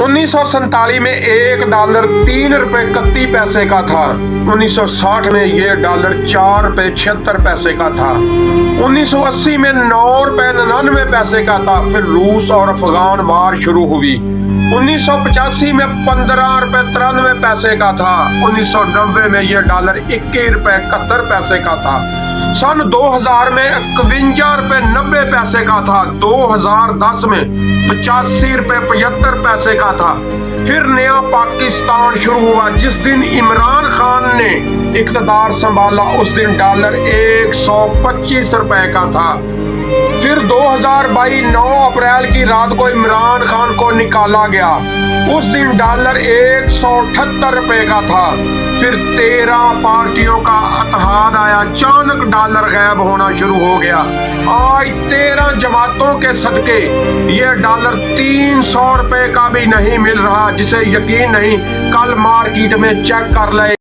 1947 में $1 3.31 का था। 1960 में ये डॉलर $4.76 का था। 1980 में $9.99 का था। फिर रूस और अफगान वार शुरू हुई। 1985 में $15.93 का था। 1990 में ये डॉलर $21.71 का था। सन 2000 में $51.90 का था। 2010 में $85.75 का था। फिर नया पाकिस्तान शुरू हुआ। जिस दिन इमरान खान ने इक़्तिदार संभाला उस दिन डॉलर $125 का था। फिर 2022 9 अप्रैल की रात को इमरान खान को निकाला गया। उस दिन डॉलर $178 का था। फिर 13 पार्टियों का इत्तेहाद आया, अचानक डॉलर गायब होना शुरू हो गया। आज 13 जमातों के सदके ये डॉलर $300 का भी नहीं मिल रहा, जिसे यकीन नहीं कल मार्केट में चेक कर ले।